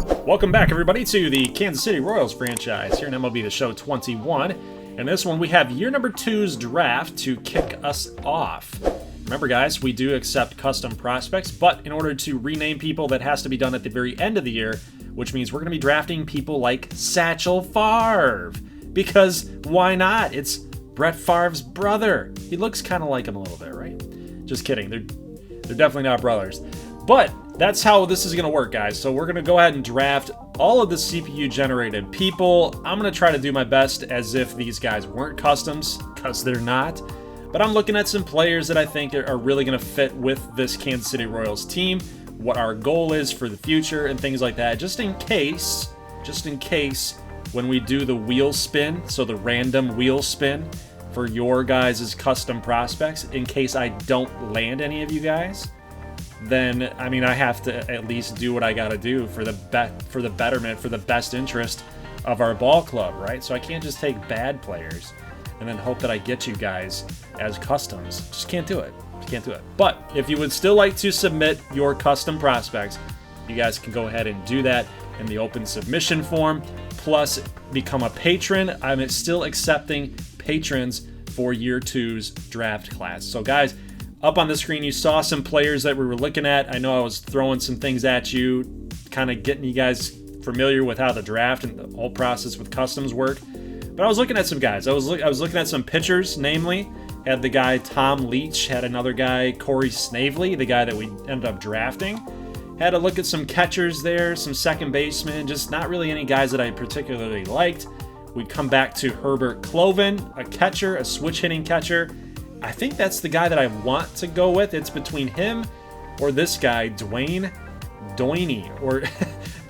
Welcome back, everybody, to the Kansas City Royals franchise here in MLB The Show 21. In this one, we have year number 2's draft to kick us off. Remember, guys, we do accept custom prospects, but in order to rename people, that has to be done at the very end of the year, which means we're going to be drafting people like Satchel Favre. Because why not? It's Brett Favre's brother. He looks kind of like him a little bit, right? Just kidding. They're definitely not brothers. But that's how this is going to work, guys. So we're going to go ahead and draft all of the CPU-generated people. I'm going to try to do my best as if these guys weren't customs, because they're not. But I'm looking at some players that I think are really going to fit with this Kansas City Royals team, what our goal is for the future, and things like that. Just in case, when we do the wheel spin, so the random wheel spin for your guys' custom prospects, in case I don't land any of you guys, then, I mean, I have to at least do what I got to do for the betterment, for the best interest of our ball club, right? So I can't just take bad players and then hope that I get you guys as customs. Just can't do it. But if you would still like to submit your custom prospects, you guys can go ahead and do that in the open submission form. Plus, become a patron. I'm still accepting patrons for year 2's draft class. So, guys, up on the screen, you saw some players that we were looking at. I know I was throwing some things at you, kind of getting you guys familiar with how the draft and the whole process with customs work. But I was looking at some guys. I was looking at some pitchers, namely. Had the guy Tom Leach, had another guy Corey Snavely, the guy that we ended up drafting. Had a look at some catchers there, some second basemen, just not really any guys that I particularly liked. We come back to Herbert Cloven, a catcher, a switch-hitting catcher. I think that's the guy that I want to go with. It's between him or this guy, Dwayne Doiney, or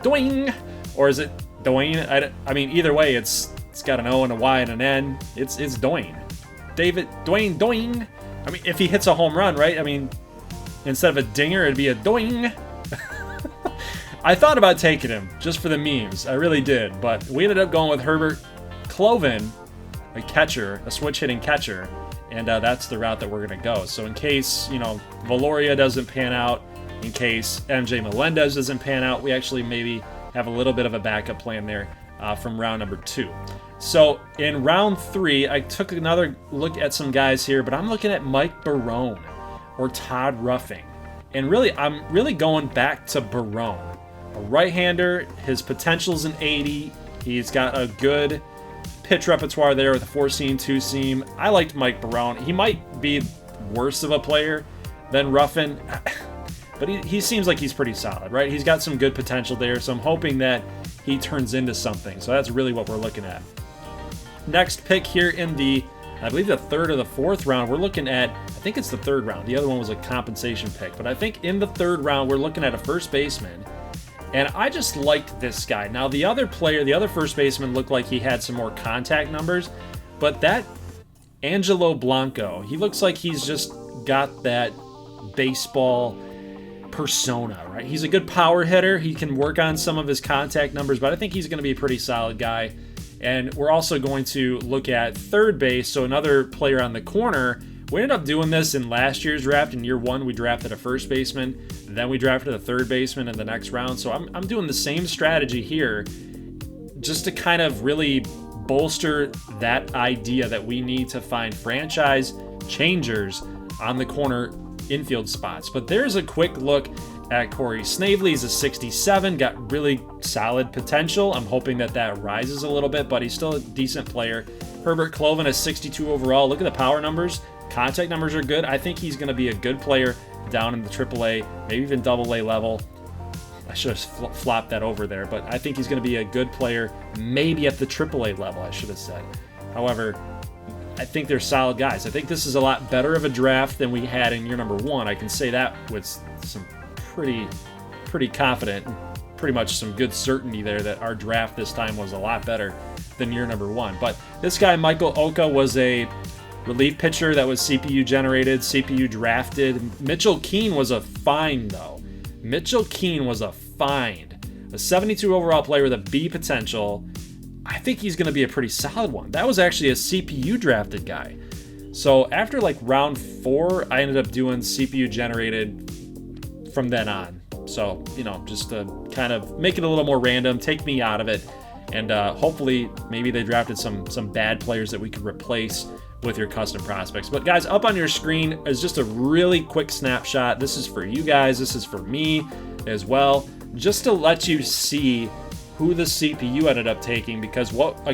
Doing, or is it Doyne? I mean, either way, it's got an O and a Y and an N. It's Doyne. Dwayne Doing. I mean, if he hits a home run, right? I mean, instead of a dinger, it'd be a Doing. I thought about taking him just for the memes. I really did, but we ended up going with Herbert Cloven, a catcher, a switch-hitting catcher, and that's the route that we're going to go. So in case, Valoria doesn't pan out, in case MJ Melendez doesn't pan out, we actually maybe have a little bit of a backup plan there from round number 2. So in round 3, I took another look at some guys here, but I'm looking at Mike Barone or Todd Ruffing. And really, I'm really going back to Barone. A right-hander, his potential's an 80. He's got a good pitch repertoire there with a 4-seam, 2-seam. I liked Mike Barone. He might be worse of a player than Ruffin, but he seems like he's pretty solid, right? He's got some good potential there, so I'm hoping that he turns into something. So that's really what we're looking at. Next pick here in I believe the 3rd or the 4th round, we're looking at, I think it's the 3rd round. The other one was a compensation pick, but I think in the 3rd round, we're looking at a first baseman. And I just liked this guy. Now, the other first baseman looked like he had some more contact numbers, but that Angelo Blanco, he looks like he's just got that baseball persona, right? He's a good power hitter. He can work on some of his contact numbers, but I think he's going to be a pretty solid guy. And we're also going to look at third base, so another player on the corner. We ended up doing this in last year's draft. In year 1, we drafted a first baseman, then we drafted a third baseman in the next round. So I'm doing the same strategy here just to kind of really bolster that idea that we need to find franchise changers on the corner infield spots. But there's a quick look at Corey Snavely. He's a 67, got really solid potential. I'm hoping that rises a little bit, but he's still a decent player. Herbert Cloven, a 62 overall. Look at the power numbers. Contact numbers are good. I think he's going to be a good player down in the AAA, maybe even AA level. I should have flopped that over there, but I think he's going to be a good player, maybe at the AAA level, I should have said. However, I think they're solid guys. I think this is a lot better of a draft than we had in year number 1. I can say that with some pretty confident, pretty much some good certainty there that our draft this time was a lot better than year number 1. But this guy, Michael Oka, was a relief pitcher that was CPU generated, CPU drafted. Mitchell Keene was a find, though. Mitchell Keene was a find. A 72 overall player with a B potential. I think he's going to be a pretty solid one. That was actually a CPU drafted guy. So after like round 4, I ended up doing CPU generated from then on. So, you know, just to kind of make it a little more random, take me out of it. And hopefully maybe they drafted some bad players that we could replace with your custom prospects. But guys, up on your screen is just a really quick snapshot. This is for you guys. This is for me as well, just to let you see who the CPU ended up taking, because what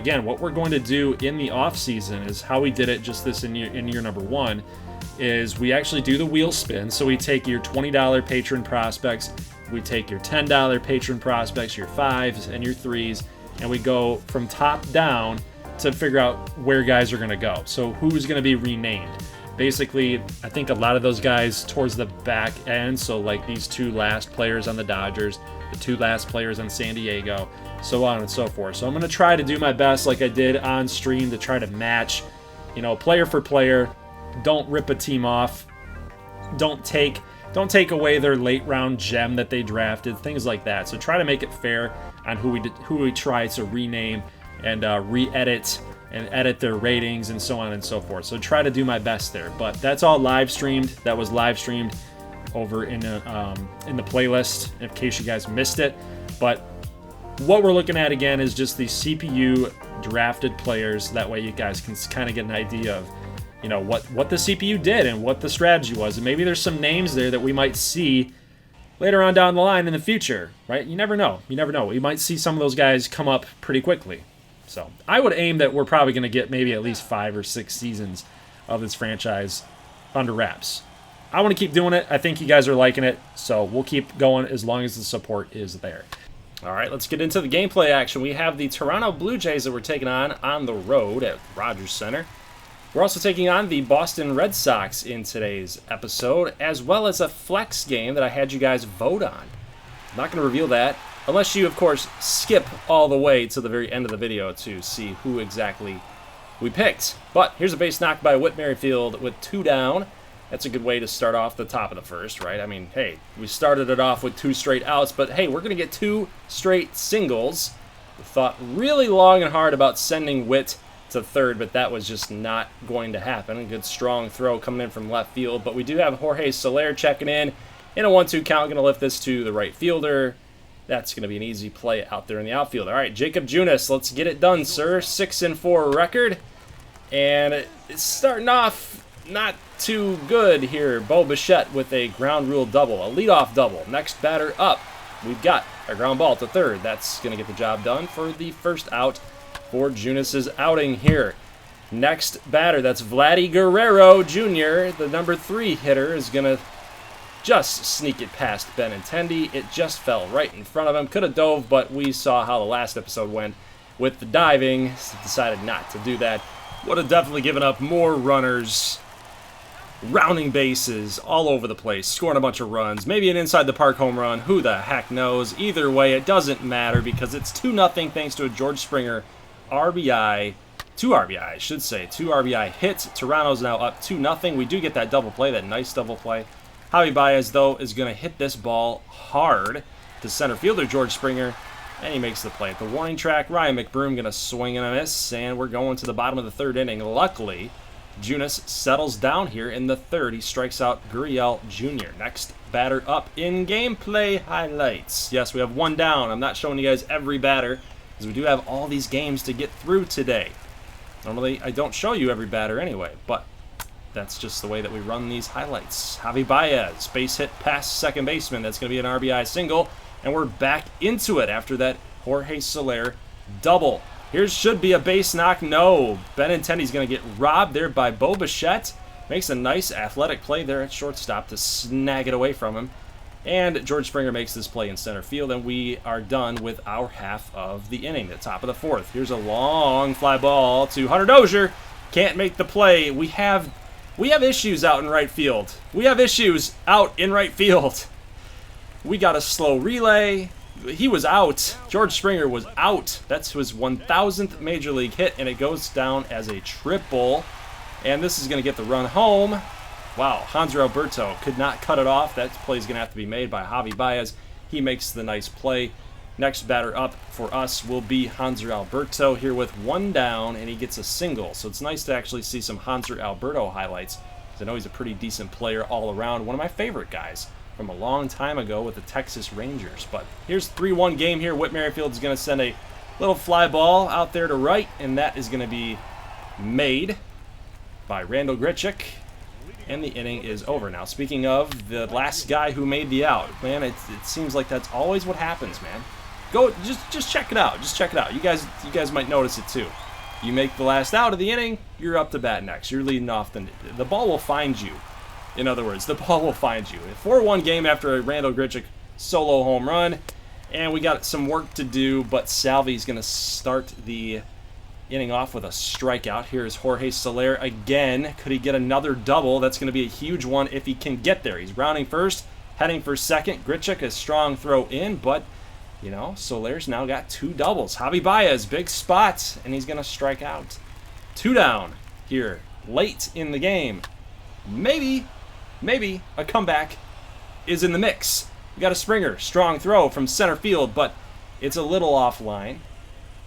we're going to do in the off season is how we did it just this in year number 1 is we actually do the wheel spin. So we take your $20 patron prospects, we take your $10 patron prospects, your 5s and your 3s, and we go from top down to figure out where guys are going to go. So who's going to be renamed. Basically, I think a lot of those guys towards the back end, so like these 2 last players on the Dodgers, the 2 last players on San Diego, so on and so forth. So I'm going to try to do my best like I did on stream to try to match, you know, player for player. Don't rip a team off. Don't take away their late round gem that they drafted, things like that. So try to make it fair on who we try to rename and re-edit and edit their ratings and so on and so forth. So try to do my best there. But that's all live streamed. That was live streamed over in the playlist in case you guys missed it. But what we're looking at again is just the CPU drafted players. That way you guys can kind of get an idea of, you know, what the CPU did and what the strategy was. And maybe there's some names there that we might see later on down the line in the future, right? You never know. You never know. We might see some of those guys come up pretty quickly. So I would aim that we're probably going to get maybe at least 5 or 6 seasons of this franchise under wraps. I want to keep doing it. I think you guys are liking it, so we'll keep going as long as the support is there. All right, let's get into the gameplay action. We have the Toronto Blue Jays that we're taking on the road at Rogers Center. We're also taking on the Boston Red Sox in today's episode, as well as a flex game that I had you guys vote on. I'm not going to reveal that, unless you, of course, skip all the way to the very end of the video to see who exactly we picked. But here's a base knock by Whit Merrifield with 2 down. That's a good way to start off the top of the first, right? I mean, hey, we started it off with 2 straight outs, but hey, we're going to get 2 straight singles. We thought really long and hard about sending Whit to third, but that was just not going to happen. A good strong throw coming in from left field, but we do have Jorge Soler checking in a 1-2 count. Going to lift this to the right fielder. That's going to be an easy play out there in the outfield. All right, Jacob Junis, let's get it done, sir. 6-4 record, and it's starting off not too good here. Bo Bichette with a ground rule double, a leadoff double. Next batter up, we've got a ground ball to third. That's going to get the job done for the first out for Junis' outing here. Next batter, that's Vladdy Guerrero Jr., the number 3 hitter, is going to just sneak it past Benintendi. It just fell right in front of him. Could have dove, but we saw how the last episode went with the diving. Decided not to do that. Would have definitely given up more runners, rounding bases all over the place, scoring a bunch of runs, maybe an inside the park home run. Who the heck knows? Either way, it doesn't matter because it's 2-0 thanks to a George Springer RBI. 2 RBI, I should say. 2 RBI hits. Toronto's now up 2-0. We do get that double play, that nice double play. Javi Baez, though, is going to hit this ball hard to center fielder George Springer, and he makes the play at the warning track. Ryan McBroom going to swing and a miss, and we're going to the bottom of the 3rd inning. Luckily, Junis settles down here in the 3rd. He strikes out Gurriel Jr. Next batter up in gameplay highlights. Yes, we have 1 down. I'm not showing you guys every batter because we do have all these games to get through today. Normally, I don't show you every batter anyway, but that's just the way that we run these highlights. Javi Baez, base hit past second baseman. That's going to be an RBI single, and we're back into it after that Jorge Soler double. Here should be a base knock. No, Benintendi's going to get robbed there by Bo Bichette. Makes a nice athletic play there at shortstop to snag it away from him. And George Springer makes this play in center field, and we are done with our half of the inning, the top of the 4th. Here's a long fly ball to Hunter Dozier. Can't make the play. We have issues out in right field. We got a slow relay. He was out. George Springer was out. That's his 1,000th Major League hit, and it goes down as a triple. And this is going to get the run home. Wow, Hanser Alberto could not cut it off. That play is going to have to be made by Javi Baez. He makes the nice play. Next batter up for us will be Hanser Alberto here with 1 down, and he gets a single. So it's nice to actually see some Hanser Alberto highlights, because I know he's a pretty decent player all around. One of my favorite guys from a long time ago with the Texas Rangers. But here's 3-1 game here. Whit Merrifield is going to send a little fly ball out there to right, and that is going to be made by Randall Grichuk, and the inning is over. Now, speaking of the last guy who made the out, man, it seems like that's always what happens, man. Go, just check it out. Just check it out. You guys might notice it too. You make the last out of the inning, you're up to bat next. You're leading off. The ball will find you. In other words, the ball will find you. A 4-1 game after a Randall Grichuk solo home run. And we got some work to do, but Salvi's going to start the inning off with a strikeout. Here's Jorge Soler again. Could he get another double? That's going to be a huge one if he can get there. He's rounding first, heading for second. Grichuk, a strong throw in, but, you know, Soler's now got 2 doubles. Javi Baez, big spot, and he's going to strike out. 2 down here late in the game. Maybe a comeback is in the mix. We got a Springer, strong throw from center field, but it's a little offline.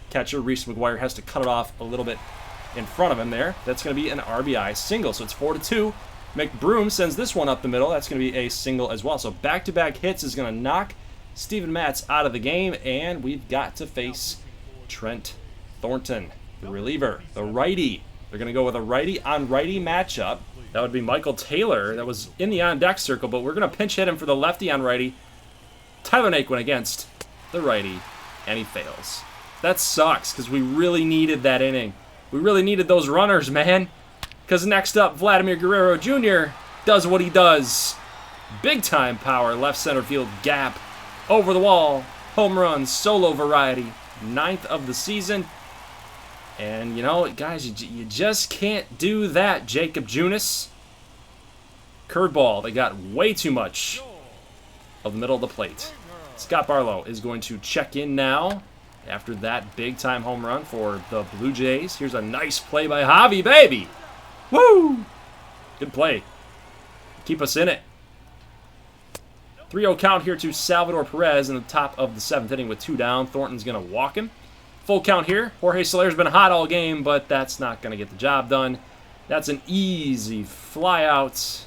Catcher Reese McGuire has to cut it off a little bit in front of him there. That's going to be an RBI single, so it's 4-2. McBroom sends this one up the middle. That's going to be a single as well. So back-to-back hits is going to knock Steven Matz out of the game, and we've got to face Trent Thornton, the reliever, the righty. They're going to go with a righty-on-righty matchup. That would be Michael Taylor. That was in the on-deck circle, but we're going to pinch hit him for the lefty-on-righty. Tyler Naquin against the righty, and he fails. That sucks, because we really needed that inning. We really needed those runners, man. Because next up, Vladimir Guerrero Jr. does what he does. Big-time power, left center field gap, over the wall, home run, solo variety, 9th of the season. And, you know, guys, you just can't do that, Jacob Junis. Curveball, they got way too much of the middle of the plate. Scott Barlow is going to check in now after that big-time home run for the Blue Jays. Here's a nice play by Javi, baby. Woo! Good play. Keep us in it. 3-0 count here to Salvador Perez in the top of the 7th inning with 2 down. Thornton's going to walk him. Full count here. Jorge Soler's been hot all game, but that's not going to get the job done. That's an easy fly out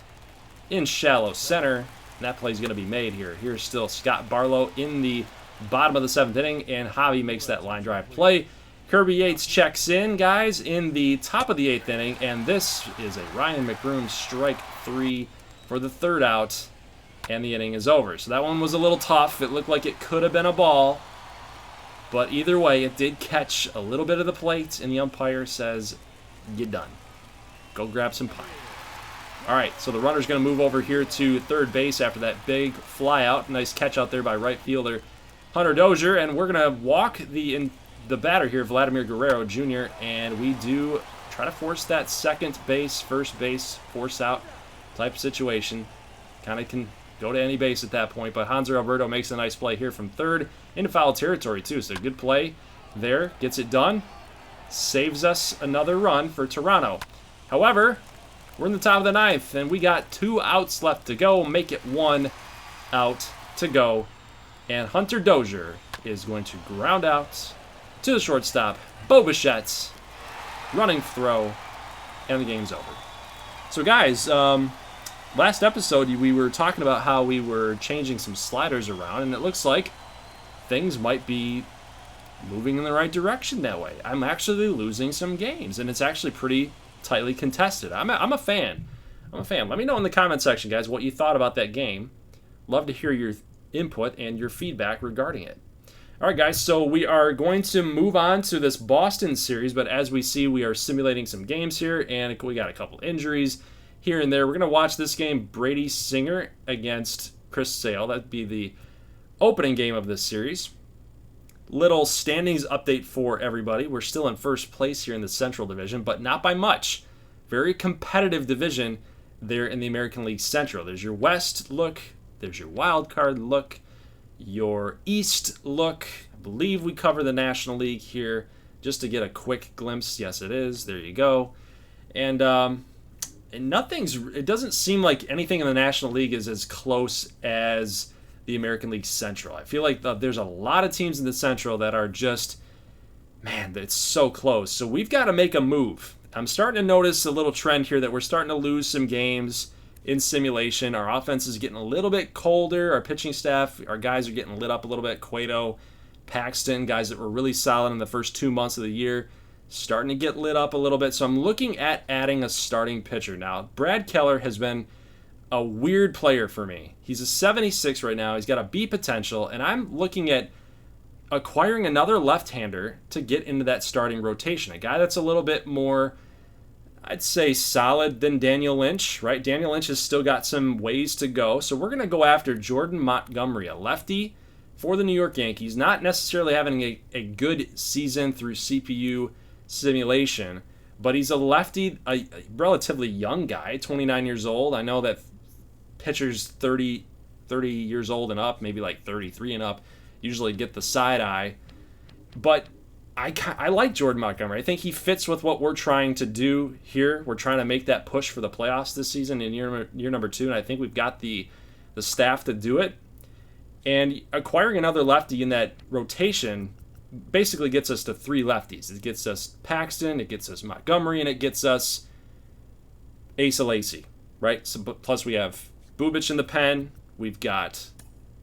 in shallow center. And that play's going to be made here. Here's still Scott Barlow in the bottom of the 7th inning, and Javi makes that line drive play. Kirby Yates checks in, guys, in the top of the 8th inning, and this is a Ryan McBroom strike 3 for the 3rd out, and the inning is over. So that one was a little tough. It looked like it could have been a ball. But either way, it did catch a little bit of the plate, and the umpire says, "You're done. Go grab some pie." All right, so the runner's going to move over here to third base after that big fly out. Nice catch out there by right fielder Hunter Dozier, and we're going to walk the batter here, Vladimir Guerrero Jr., and we do try to force that second base, first base, force out type situation. Kind of can go to any base at that point, but Hanser Alberto makes a nice play here from third into foul territory too, so good play there, gets it done, saves us another run for Toronto. However, we're in the top of the 9th, and we got 2 outs left to go, make it 1 out to go, and Hunter Dozier is going to ground out to the shortstop, Bo Bichette, running throw, and the game's over. So guys, last episode, we were talking about how we were changing some sliders around, and it looks like things might be moving in the right direction that way. I'm actually losing some games, and it's actually pretty tightly contested. I'm a fan. Let me know in the comment section, guys, what you thought about that game. Love to hear your input and your feedback regarding it. All right, guys, so we are going to move on to this Boston series, but as we see, we are simulating some games here, and we got a couple injuries here and there. We're going to watch this game, Brady Singer against Chris Sale. That'd be the opening game of this series. Little standings update for everybody. We're still in first place here in the Central Division, but not by much. Very competitive division there in the American League Central. There's your West look. There's your wild card look. Your East look. I believe we cover the National League here just to get a quick glimpse. Yes, it is. There you go. And it doesn't seem like anything in the National League is as close as the American League Central. I feel like there's a lot of teams in the Central that are just, man, it's so close. So we've got to make a move. I'm starting to notice a little trend here that we're starting to lose some games in simulation. Our offense is getting a little bit colder. Our pitching staff, our guys are getting lit up a little bit. Cueto, Paxton, guys that were really solid in the first 2 months of the year, starting to get lit up a little bit. So I'm looking at adding a starting pitcher. Now, Brad Keller has been a weird player for me. He's a 76 right now. He's got a B potential, and I'm looking at acquiring another left-hander to get into that starting rotation. A guy that's a little bit more, I'd say, solid than Daniel Lynch, right? Daniel Lynch has still got some ways to go. So we're going to go after Jordan Montgomery, a lefty for the New York Yankees. Not necessarily having a good season through CPU simulation, but he's a lefty, a relatively young guy, 29 years old. I know that pitchers 30 years old and up, maybe like 33 and up, usually get the side eye. But I like Jordan Montgomery. I think he fits with what we're trying to do here. We're trying to make that push for the playoffs this season in year number 2, and I think we've got the staff to do it. And acquiring another lefty in that rotation basically gets us to 3 lefties. It gets us Paxton, it gets us Montgomery, and it gets us Asa Lacy, right? So, plus we have Bubic in the pen. We've got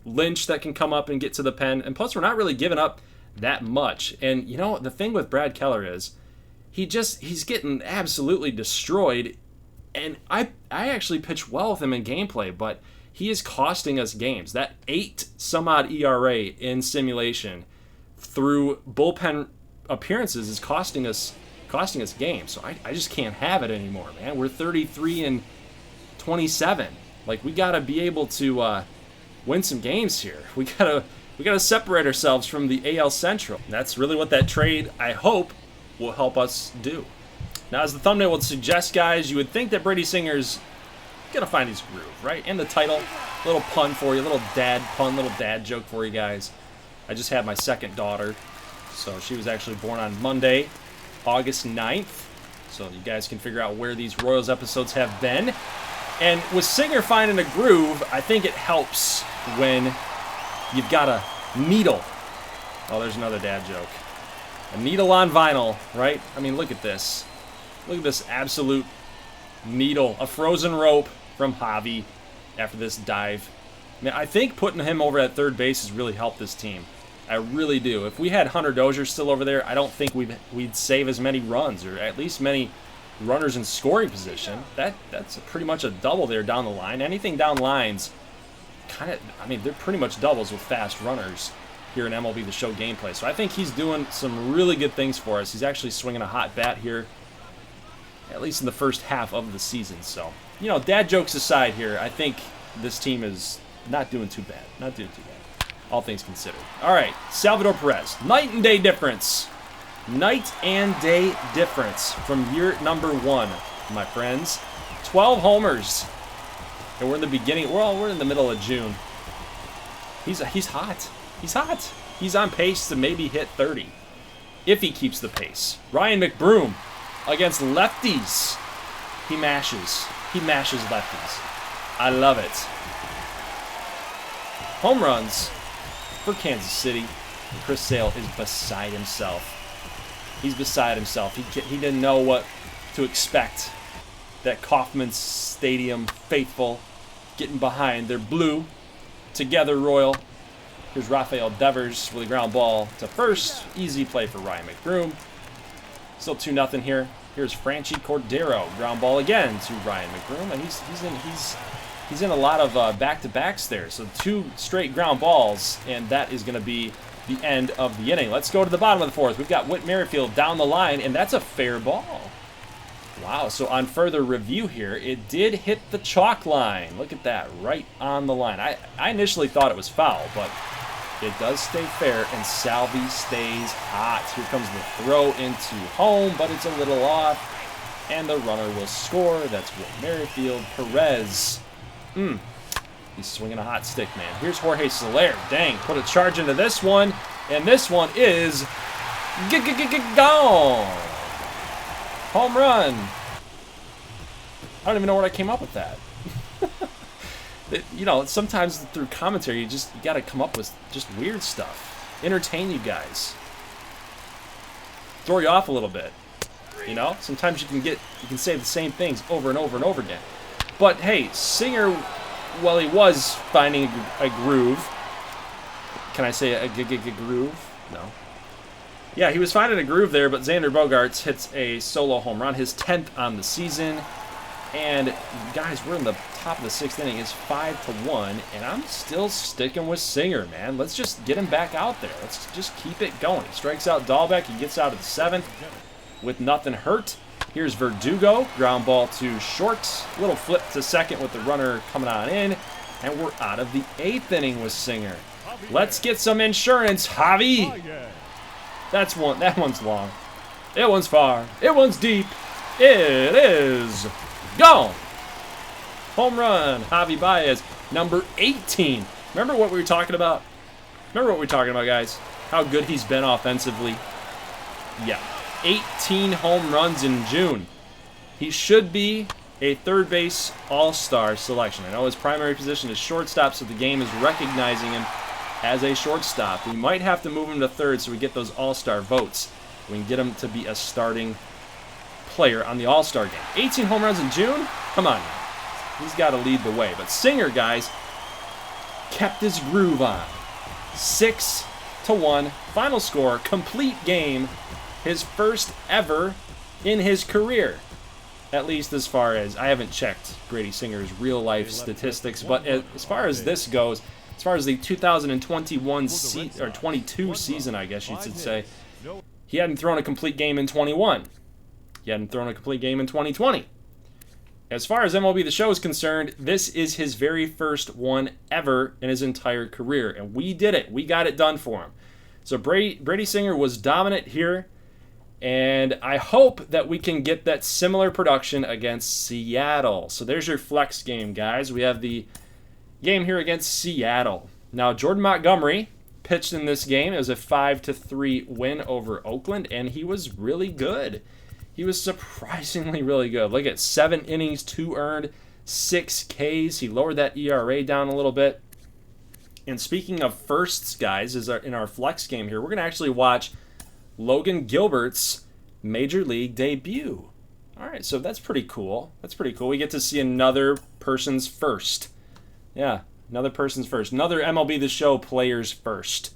Lynch that can come up and get to the pen. And plus we're not really giving up that much. And, you know, the thing with Brad Keller is he's getting absolutely destroyed. And I actually pitch well with him in gameplay, but he is costing us games. That 8-some-odd ERA in simulation through bullpen appearances is costing us games. So I just can't have it anymore, man. We're 33-27. Like, we got to be able to win some games here. We gotta separate ourselves from the AL Central. And that's really what that trade, I hope, will help us do. Now, as the thumbnail would suggest, guys, you would think that Brady Singer's gonna find his groove, right? In the title, little pun for you, little dad pun, little dad joke for you guys. I just had my second daughter, so she was actually born on Monday, August 9th. So you guys can figure out where these Royals episodes have been. And with Singer finding a groove, I think it helps when you've got a needle. Oh, there's another dad joke. A needle on vinyl, right? I mean, look at this. Look at this absolute needle. A frozen rope from Javi after this dive. Man, I think putting him over at third base has really helped this team. I really do. If we had Hunter Dozier still over there, I don't think we'd save as many runs, or at least many runners in scoring position. That's pretty much a double there down the line. Anything down lines, they're pretty much doubles with fast runners here in MLB The Show gameplay. So I think he's doing some really good things for us. He's actually swinging a hot bat here, at least in the first half of the season. So, you know, dad jokes aside here, I think this team is not doing too bad. Not doing too bad, all things considered. All right, Salvador Perez. Night and day difference. Night and day difference from year number 1, my friends. 12 homers. And we're in the beginning. We're in the middle of June. He's hot. He's hot. He's on pace to maybe hit 30 if he keeps the pace. Ryan McBroom against lefties. He mashes. He mashes lefties. I love it. Home runs for Kansas City. Chris Sale is beside himself. He's beside himself. He didn't know what to expect. That Kauffman Stadium faithful getting behind their blue together Royal. Here's Rafael Devers with a ground ball to first. Easy play for Ryan McBroom. Still 2-0 here. Here's Franchi Cordero. Ground ball again to Ryan McBroom. And he's in a lot of back-to-backs there. So 2 straight ground balls, and that is going to be the end of the inning. Let's go to the bottom of the 4th. We've got Whit Merrifield down the line, and that's a fair ball. Wow, so on further review here, it did hit the chalk line. Look at that, right on the line. I initially thought it was foul, but it does stay fair, and Salvi stays hot. Here comes the throw into home, but it's a little off, and the runner will score. That's Whit Merrifield. Perez. He's swinging a hot stick, man. Here's Jorge Soler. Dang, put a charge into this one, and this one is gone. Home run. I don't even know where I came up with that. You know, sometimes through commentary, you got to come up with just weird stuff. Entertain you guys. Throw you off a little bit. You know, sometimes you can say the same things over and over and over again. But hey, Singer, well, he was finding a groove. Can I say a groove? No. Yeah, he was finding a groove there, but Xander Bogaerts hits a solo home run, his 10th on the season. And guys, we're in the top of the 6th inning. It's 5-1, and I'm still sticking with Singer, man. Let's just get him back out there. Let's just keep it going. He strikes out Dahlbeck. He gets out of the 7th with nothing hurt. Here's Verdugo, ground ball to short. Little flip to second with the runner coming on in, and we're out of the 8th inning with Singer. Let's get some insurance, Javi. That one's long. It one's far. It one's deep. It is gone. Home run, Javi Baez, number 18. Remember what we were talking about? Guys? How good he's been offensively. Yeah, 18 home runs in June. He should be a third base all-star selection. I know his primary position is shortstop, so the game is recognizing him as a shortstop. We might have to move him to third so we get those all-star votes. We can get him to be a starting player on the all-star game. 18 home runs in June? Come on now. He's got to lead the way. But Singer, guys, kept his groove on. 6-1. Final score, complete game. His first ever in his career. At least as far as, I haven't checked Brady Singer's real-life statistics, but as far as this goes, as far as the 2021 or 22 season, I guess you should say, he hadn't thrown a complete game in 21. He hadn't thrown a complete game in 2020. As far as MLB The Show is concerned, this is his very first one ever in his entire career, and we did it. We got it done for him. So Brady Singer was dominant here, and I hope that we can get that similar production against Seattle. So there's your flex game, guys. We have the game here against Seattle. Now, Jordan Montgomery pitched in this game. It was a 5-3 win over Oakland, and he was really good. He was surprisingly really good. Look at 7 innings, 2 earned, 6 Ks. He lowered that ERA down a little bit. And speaking of firsts, guys, in our flex game here, we're going to actually watch Logan Gilbert's Major League debut. All right, so that's pretty cool. We get to see another person's first. Yeah, another person's first. Another MLB The Show player's first.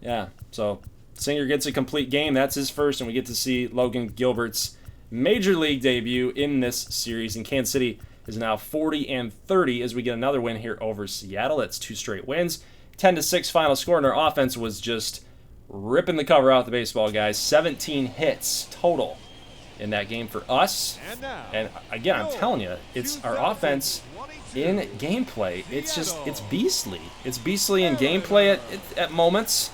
Yeah, so Singer gets a complete game. That's his first, and we get to see Logan Gilbert's Major League debut in this series. And Kansas City is now 40-30 as we get another win here over Seattle. That's 2 straight wins. 10-6 final score, and our offense was just ripping the cover out the baseball, guys. 17 hits total in that game for us. And again, I'm telling you, it's our offense in gameplay. It's beastly. It's beastly in gameplay at moments.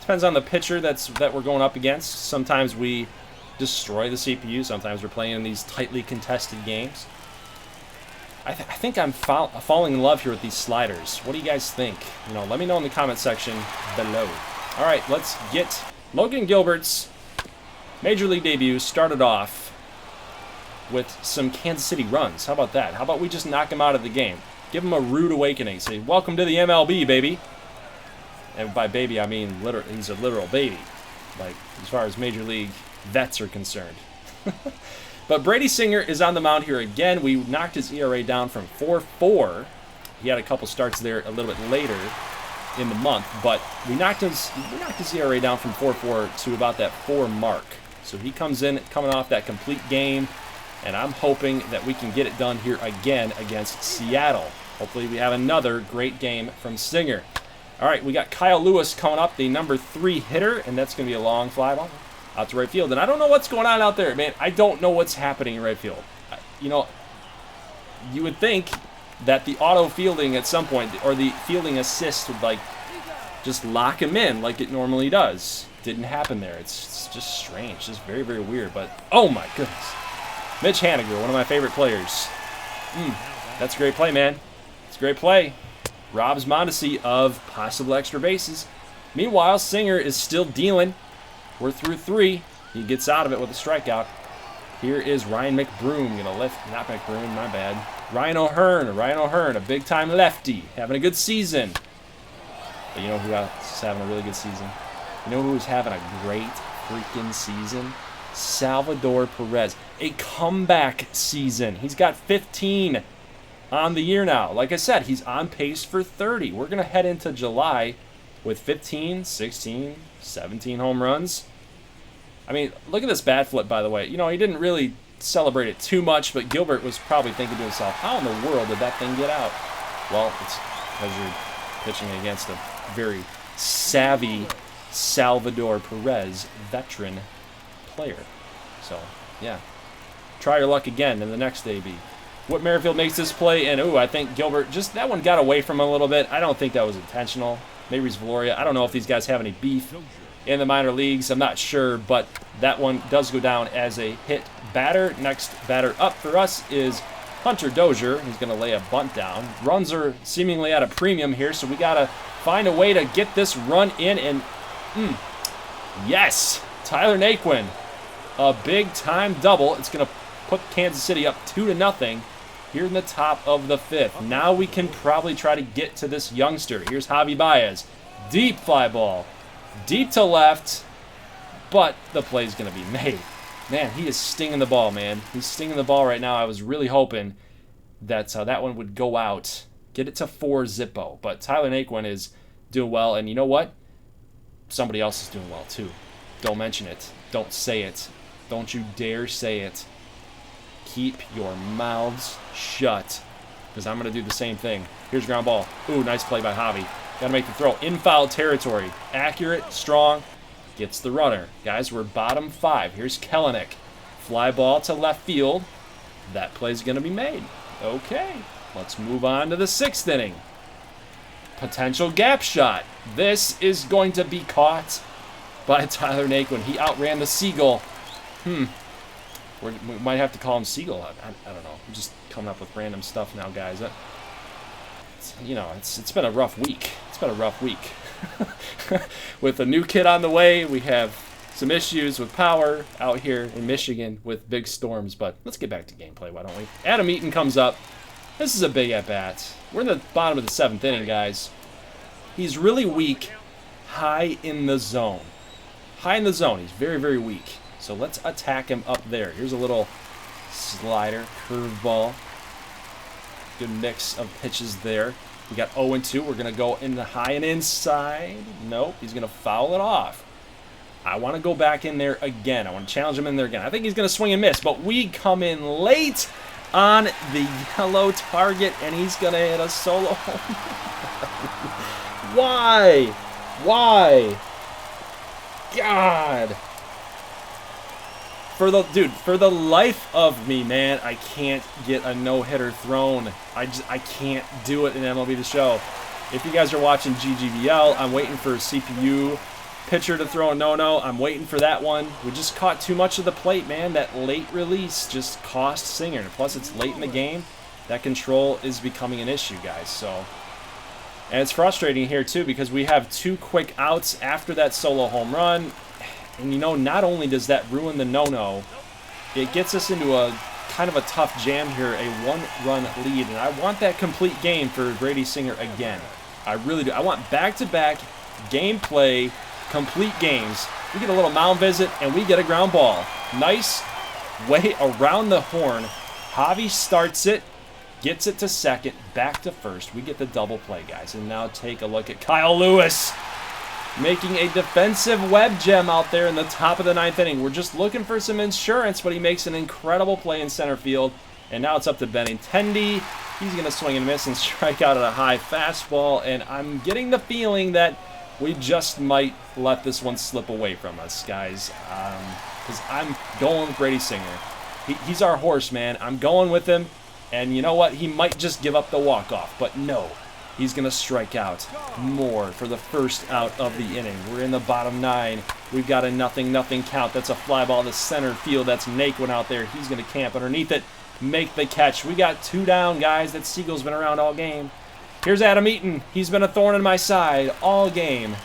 Depends on the pitcher that we're going up against. Sometimes we destroy the CPU. Sometimes we're playing in these tightly contested games. I think I'm falling in love here with these sliders. What do you guys think? Let me know in the comment section below. All right, let's get Logan Gilbert's Major League debut started off with some Kansas City runs. How about that? How about we just knock him out of the game? Give him a rude awakening. Say, welcome to the MLB, baby. And by baby, I mean he's a literal baby, like as far as Major League vets are concerned. But Brady Singer is on the mound here again. We knocked his ERA down from 4.4. He had a couple starts there a little bit later in the month, but we knocked his ERA down from 4.4 to about that 4 mark. So he comes in coming off that complete game, and I'm hoping that we can get it done here again against Seattle. Hopefully we have another great game from Singer. All right, we got Kyle Lewis coming up, the number 3 hitter, and that's going to be a long fly ball out to right field. And I don't know what's going on out there, man. I don't know what's happening in right field. You would think that the auto fielding at some point, or the fielding assist would just lock him in like it normally does. Didn't happen there. It's just strange, just very, very weird. But oh my goodness, Mitch Haniger, one of my favorite players. That's a great play, man. It's a great play. Robs Mondesi of possible extra bases. Meanwhile, Singer is still dealing. We're through 3. He gets out of it with a strikeout. Here is Ryan McBroom going to lift. Not McBroom, my bad. Ryan O'Hearn, a big-time lefty, having a good season. But you know who else is having a really good season? You know who's having a great freaking season? Salvador Perez. A comeback season. He's got 15 on the year now. Like I said, he's on pace for 30. We're going to head into July with 15, 16, 17 home runs. I mean, look at this bat flip, by the way. You know, he didn't really celebrate it too much, but Gilbert was probably thinking to himself, how in the world did that thing get out? Well, it's because you're pitching against a very savvy Salvador Perez veteran player. So, yeah. Try your luck again in the next AB. Whit Merrifield makes this play, and I think Gilbert, just that one got away from him a little bit. I don't think that was intentional. Maybe it's Valoria. I don't know if these guys have any beef in the minor leagues. I'm not sure, but that one does go down as a hit batter. Next batter up for us is Hunter Dozier. He's going to lay a bunt down. Runs are seemingly at a premium here, so we got to find a way to get this run in. And, yes, Tyler Naquin, a big-time double. It's going to put Kansas City up 2-0 here in the top of the 5th. Now we can probably try to get to this youngster. Here's Javi Baez. Deep fly ball. Deep to left, but the play's going to be made. Man, he is stinging the ball, man. He's stinging the ball right now. I was really hoping that that one would go out. Get it to 4 Zippo. But Tyler Naquin is doing well, and you know what? Somebody else is doing well, too. Don't mention it. Don't say it. Don't you dare say it. Keep your mouths shut, because I'm going to do the same thing. Here's ground ball. Ooh, nice play by Javi. Got to make the throw. In foul territory. Accurate, strong, gets the runner. Guys, we're bottom 5. Here's Kelenic. Fly ball to left field. That play's going to be made. Okay, let's move on to the 6th inning. Potential gap shot. This is going to be caught by Tyler Naquin. He outran the Seagull. We might have to call him Seagull. I don't know. I'm just coming up with random stuff now, guys. It's been a rough week. It's been a rough week. With a new kid on the way, we have some issues with power out here in Michigan with big storms. But let's get back to gameplay, why don't we? Adam Eaton comes up. This is a big at-bat. We're in the bottom of the 7th inning, guys. He's really weak high in the zone. High in the zone. He's very, very weak. So let's attack him up there. Here's a little slider, curveball. Good mix of pitches there. We got 0-2. We're going to go in the high and inside. Nope, he's going to foul it off. I want to go back in there again. I want to challenge him in there again. I think he's going to swing and miss, but we come in late on the yellow target, and he's going to hit a solo home. Why? Why? God. For the life of me, man, I can't get a no-hitter thrown. I can't do it in MLB The Show. If you guys are watching GGBL, I'm waiting for a CPU pitcher to throw a no-no. I'm waiting for that one. We just caught too much of the plate, man. That late release just cost Singer. Plus, it's late in the game. That control is becoming an issue, guys. So, and it's frustrating here, too, because we have 2 quick outs after that solo home run. And, not only does that ruin the no-no, it gets us into a kind of a tough jam here, a 1-run lead. And I want that complete game for Brady Singer again. I really do. I want back-to-back gameplay, complete games. We get a little mound visit, and we get a ground ball. Nice way around the horn. Javi starts it, gets it to second, back to first. We get the double play, guys. And now take a look at Kyle Lewis, making a defensive web gem out there in the top of the 9th inning. We're just looking for some insurance, but he makes an incredible play in center field. And now it's up to Benintendi. He's going to swing and miss and strike out at a high fastball. And I'm getting the feeling that we just might let this one slip away from us, guys. Because I'm going with Brady Singer. He's our horse, man. I'm going with him. And you know what? He might just give up the walk-off. But no. He's going to strike out more for the first out of the inning. We're in the bottom 9. We've got a 0-0 count. That's a fly ball to center field. That's Naquin out there. He's going to camp underneath it, make the catch. We got 2 down, guys. That Seagull's been around all game. Here's Adam Eaton. He's been a thorn in my side all game.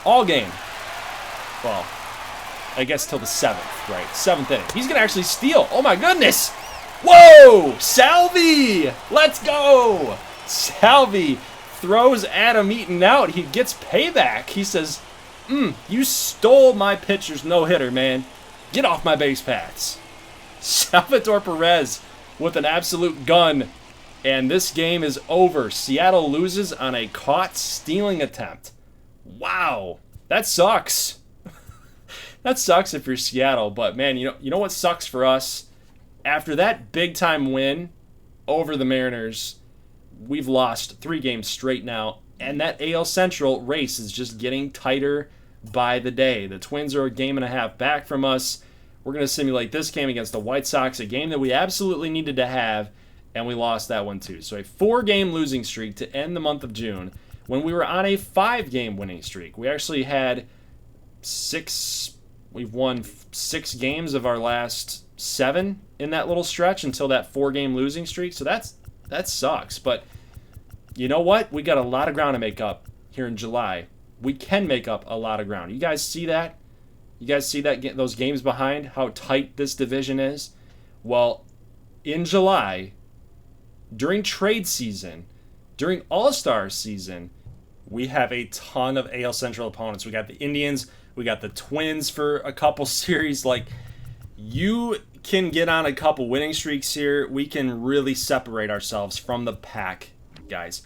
All game. Well, I guess till the 7th, right? 7th inning. He's going to actually steal. Oh, my goodness. Whoa! Salvi! Let's go! Salvi throws Adam Eaton out. He gets payback. He says, you stole my pitcher's no-hitter, man. Get off my base paths. Salvador Perez with an absolute gun. And this game is over. Seattle loses on a caught stealing attempt. Wow. That sucks. That sucks if you're Seattle. But, man, you know what sucks for us? After that big-time win over the Mariners, we've lost 3 games straight now. And that AL Central race is just getting tighter by the day. The Twins are a game and a half back from us. We're going to simulate this game against the White Sox, a game that we absolutely needed to have, and we lost that one too. So a 4-game losing streak to end the month of June when we were on a 5-game winning streak. We actually had we've won 6 games of our last 7 in that little stretch until that 4-game losing streak. So that sucks. But you know what? We got a lot of ground to make up here in July. We can make up a lot of ground. You guys see that? You guys see that, those games behind, how tight this division is? Well, in July, during trade season, during All-Star season, we have a ton of AL Central opponents. We got the Indians, we got the Twins for a couple series. Like, you can get on a couple winning streaks here. We can really separate ourselves from the pack, guys.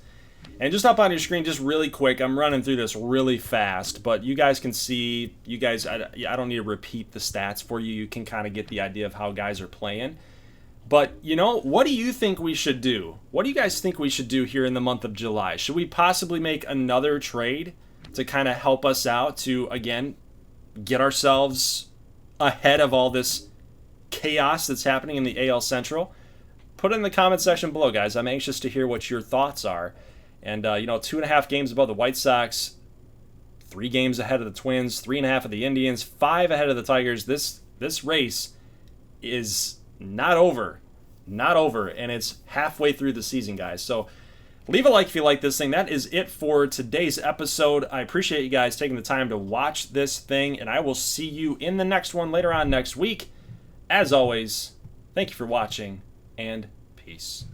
And just up on your screen, just really quick, I'm running through this really fast, but you guys can see, I don't need to repeat the stats for you. You can kind of get the idea of how guys are playing. But, what do you think we should do? What do you guys think we should do here in the month of July? Should we possibly make another trade to kind of help us out to, again, get ourselves ahead of all this chaos that's happening in the AL Central? Put it in the comment section below, guys. I'm anxious to hear what your thoughts are. And, 2.5 games above the White Sox, 3 games ahead of the Twins, 3.5 of the Indians, 5 ahead of the Tigers. This race is not over. Not over. And it's halfway through the season, guys. So leave a like if you like this thing. That is it for today's episode. I appreciate you guys taking the time to watch this thing. And I will see you in the next one later on next week. As always, thank you for watching, and peace.